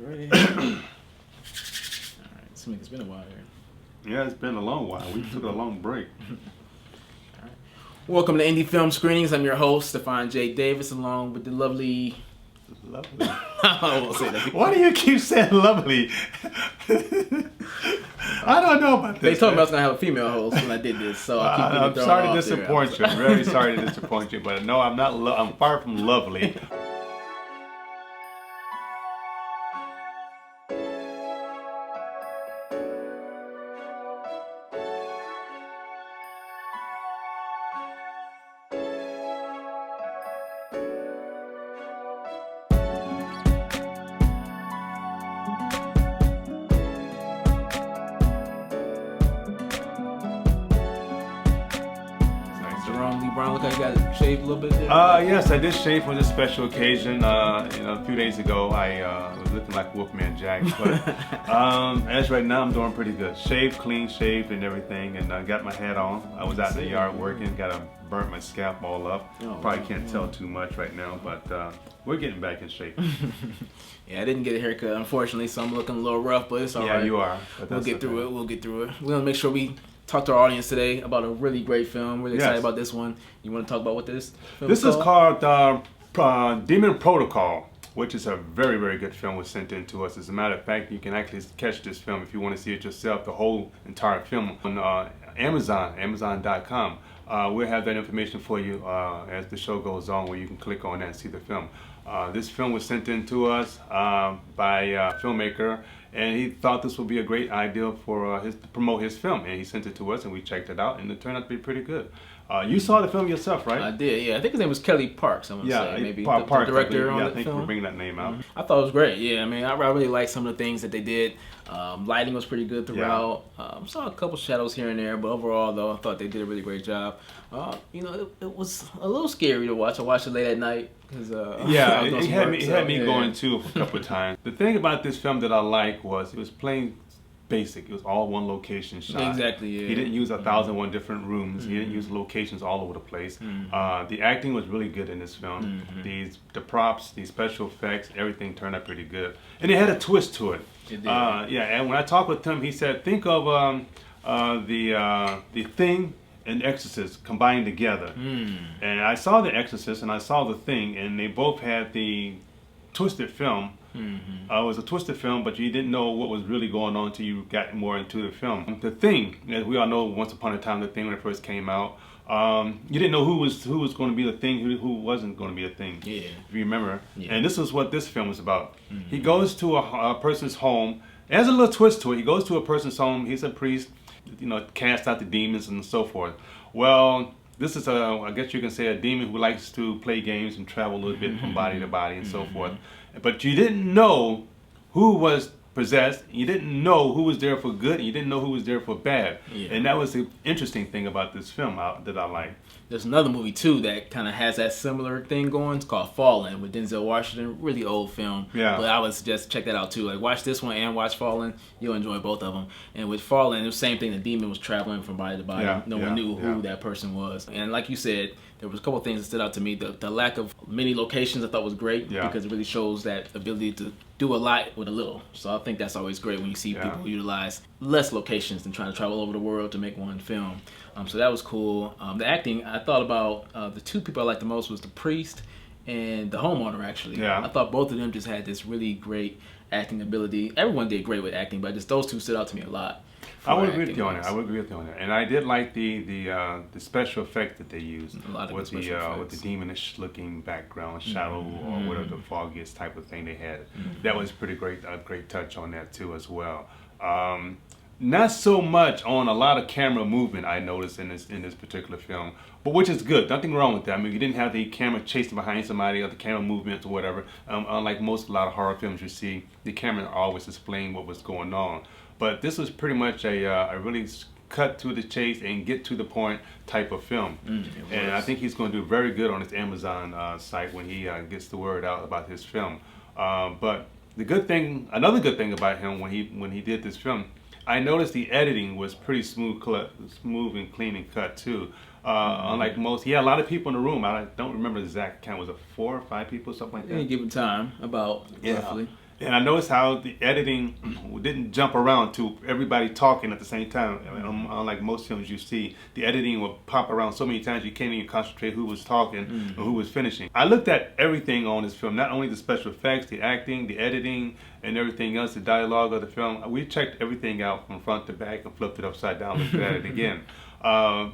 Ready? Alright, it's been a while here. Yeah, it's been a long while. We took a long break. Alright. Welcome to Indie Film Screenings. I'm your host, Stefan J. Davis, along with the lovely... Lovely. I won't say that. Why do you keep saying lovely? I don't know about this. They told me I was going to have a female host when I did this, so I'm sorry to disappoint you. I'm very sorry to disappoint you, but no, I'm not. I'm far from lovely. Brown, look like you got shaved a little bit there. Yes, I did shave for this special occasion. A few days ago, I was looking like Wolfman Jack. But as right now, I'm doing pretty good. Shaved, clean shaved, and everything, and I got my hat on. I was out in the yard working, burnt my scalp all up. Probably can't tell too much right now, but we're getting back in shape. Yeah, I didn't get a haircut, unfortunately, so I'm looking a little rough, but it's all right. Yeah, you are. We'll get through it. We'll get through it. We're gonna make sure we talk to our audience today about a really great film. Really excited about this one. You want to talk about what this film is called? This is called Demon Protocol, which is a very, very good film was sent in to us. As a matter of fact, you can actually catch this film if you want to see it yourself, the whole entire film on Amazon, Amazon.com. We'll have that information for you as the show goes on, where you can click on that and see the film. This film was sent in to us by a filmmaker, and he thought this would be a great idea for to promote his film, and he sent it to us, and we checked it out, and it turned out to be pretty good. You saw the film yourself, right? I did, yeah. I think his name was Kelly Parks, I want to say. Maybe Parks, the director on the film. I think we're bringing that name out. I thought it was great, yeah. I mean, I really liked some of the things that they did. Lighting was pretty good throughout. Saw a couple shadows here and there, but overall, though, I thought they did a really great job. It was a little scary to watch. I watched it late at night. It had me going too a couple of times. The thing about this film that I liked was it was plain basic. It was all one location shot. Exactly, yeah. He didn't use 1,001 different rooms. He didn't use locations all over the place. The acting was really good in this film. The props, the special effects, everything turned out pretty good. And it had a twist to it. It did. And when I talked with him, he said, think of the Thing and Exorcist combined together. And I saw the Exorcist and I saw the Thing, and they both had the twisted film. It was a twisted film, but you didn't know what was really going on until you got more into the film. The Thing, as we all know, once upon a time, the Thing when it first came out, you didn't know who was going to be the Thing, who wasn't going to be a Thing. Yeah. If you remember. Yeah. And this is what this film is about. He goes to a person's home. There's a little twist to it. He goes to a person's home. He's a priest. Cast out the demons and so forth. Well, this is I guess you can say a demon who likes to play games and travel a little bit from body to body and so forth. But you didn't know who was possessed. You didn't know who was there for good. And you didn't know who was there for bad. Yeah. And that was the interesting thing about this film that I like. There's another movie too that kind of has that similar thing going. It's called Fallen with Denzel Washington. Really old film. Yeah. But I would suggest check that out too. Like watch this one and watch Fallen. You'll enjoy both of them. And with Fallen, it was the same thing. The demon was traveling from body to body. No one knew who that person was. And like you said, there was a couple of things that stood out to me. The lack of many locations I thought was great because it really shows that ability to do a lot with a little. So I think that's always great when you see people utilize less locations than trying to travel over the world to make one film. So that was cool. The acting, I thought about the two people I liked the most was the priest and the homeowner, actually. Yeah. I thought both of them just had this really great acting ability. Everyone did great with acting, but just those two stood out to me a lot. I would agree with you on that. And I did like the special effect that they used with the demonish looking background, shadow or whatever the foggiest type of thing they had. That was pretty great. A great touch on that too as well. Not so much on a lot of camera movement I noticed in this particular film, but which is good. Nothing wrong with that. I mean, you didn't have the camera chasing behind somebody or the camera movements or whatever. Unlike a lot of horror films you see, the camera always displaying what was going on. But this was pretty much a really cut to the chase and get to the point type of film. And I think he's going to do very good on his Amazon site when he gets the word out about his film. But another good thing about him when he did this film, I noticed the editing was pretty smooth and clean and cut too. Unlike most, he had a lot of people in the room. I don't remember the exact count. Was it 4 or 5 people, something like that? Any given time, about roughly. And I noticed how the editing didn't jump around to everybody talking at the same time. Unlike most films you see, the editing will pop around so many times you can't even concentrate who was talking or who was finishing. I looked at everything on this film, not only the special effects, the acting, the editing, and everything else, the dialogue of the film. We checked everything out from front to back and flipped it upside down, looked at it again.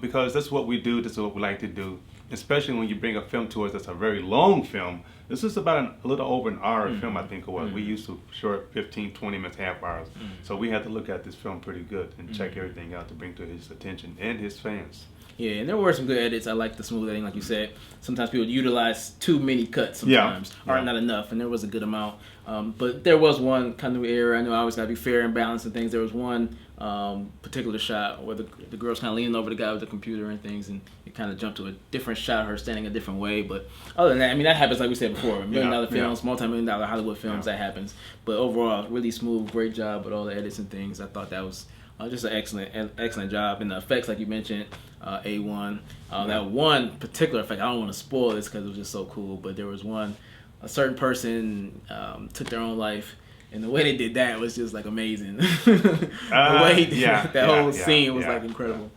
Because that's what we do, this is what we like to do. Especially when you bring a film to us that's a very long film. This is about a little over an hour film, I think it was. We used to short 15, 20 minutes, half hours. So we had to look at this film pretty good and check everything out to bring to his attention and his fans. Yeah, and there were some good edits. I like the smooth editing, like you said. Sometimes people utilize too many cuts sometimes, or not enough, and there was a good amount. But there was one kind of error. I know I always got to be fair and balanced and things. There was one particular shot where the girl's kind of leaning over the guy with the computer and things, and it kind of jumped to a different shot of her standing a different way. But other than that, I mean, that happens like we said before. $1 million films, multi-million-dollar Hollywood films, that happens. But overall, really smooth, great job with all the edits and things. I thought that was just an excellent job. And the effects, like you mentioned, A1. That one particular effect, I don't want to spoil this because it was just so cool, but there was a certain person took their own life. And the way they did that was just like amazing. The way that whole scene was like incredible.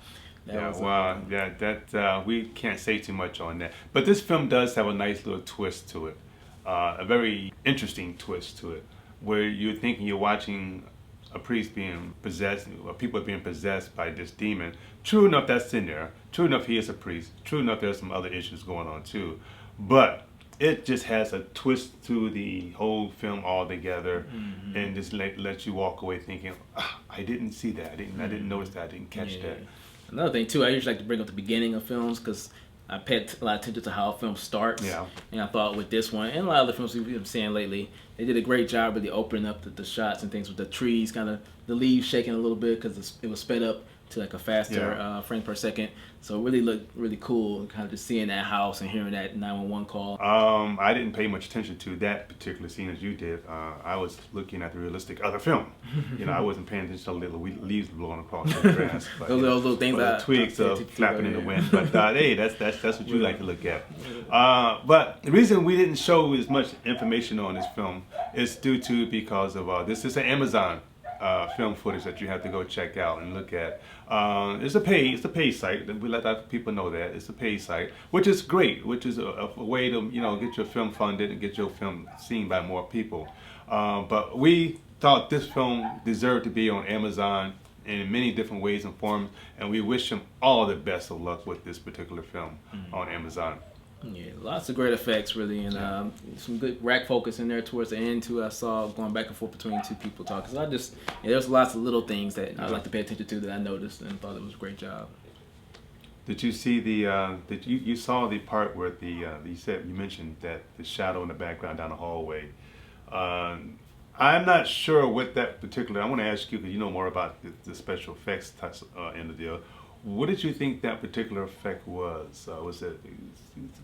We can't say too much on that. But this film does have a nice little twist to it, a very interesting twist to it, where you're thinking you're watching a priest being possessed, or people being possessed by this demon. True enough, that's in there. True enough, he is a priest. True enough, there's some other issues going on too. But it just has a twist to the whole film altogether, and just lets you walk away thinking, I didn't see that. I didn't notice that. I didn't catch that. Another thing too, I usually like to bring up the beginning of films because I paid a lot of attention to how a film starts. Yeah. And I thought with this one and a lot of the films we've been seeing lately, they did a great job really opening up the shots and things with the trees, kind of the leaves shaking a little bit because it was sped up to like a faster frames per second. So it really looked really cool, kind of just seeing that house and hearing that 911 call. I didn't pay much attention to that particular scene as you did. I was looking at the realistic other film. I wasn't paying attention to the little leaves blowing across the grass. But, those little things, the twigs flapping in the wind. But hey, that's what you like to look at. But the reason we didn't show as much information on this film is because of this is an Amazon film footage that you have to go check out and look at. It's a paid site. We let people know that it's a paid site, which is great, which is a way to get your film funded and get your film seen by more people. But we thought this film deserved to be on Amazon in many different ways and forms, and we wish him all the best of luck with this particular film on Amazon. Yeah, lots of great effects, really, and some good rack focus in there towards the end too. I saw going back and forth between two people talking. So there's lots of little things that I like to pay attention to that I noticed and thought it was a great job. Did you see you saw the part where you mentioned that the shadow in the background down the hallway? I'm not sure what that particular. I want to ask you because you know more about the special effects end of the deal. What did you think that particular effect was? Was it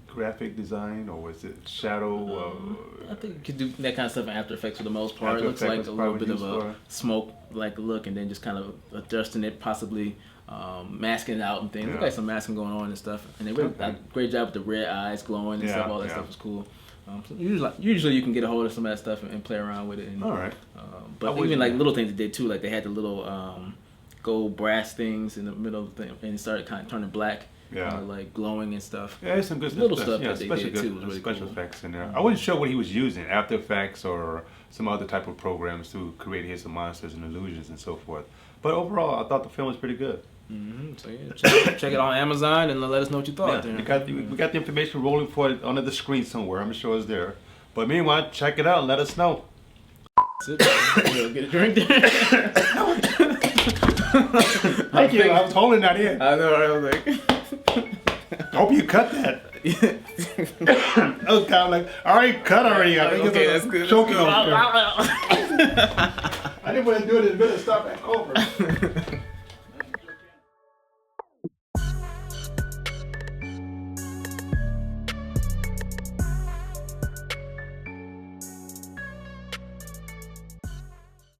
graphic design or was it shadow? I think you could do that kind of stuff in After Effects for the most part. It looks like a little bit of a smoke-like look and then just kind of adjusting it, possibly masking it out and things. Look like some masking going on and stuff. And they really did a great job with the red eyes glowing and stuff. All that stuff was cool. So usually you can get a hold of some of that stuff and play around with it. And, all right. But even like little things they did too, like they had the little gold brass things in the middle of the thing, and it started kind of turning black, like glowing and stuff. Yeah, there's some good little stuff that they did too. Was really special cool. effects in there. I wasn't sure what he was using, After Effects or some other type of programs to create his monsters and illusions and so forth. But overall, I thought the film was pretty good. So yeah, check it on Amazon and let us know what you thought. We got the information rolling for it under the screen somewhere. I'm sure it's there. But meanwhile, check it out and let us know. Get a drink there. Thank you. I was holding that in. I know. I was like, I hope you cut that. I was kind of like, all right, cut already. I think okay, that's good. Choking on I didn't want to do it in the middle. Stop back over.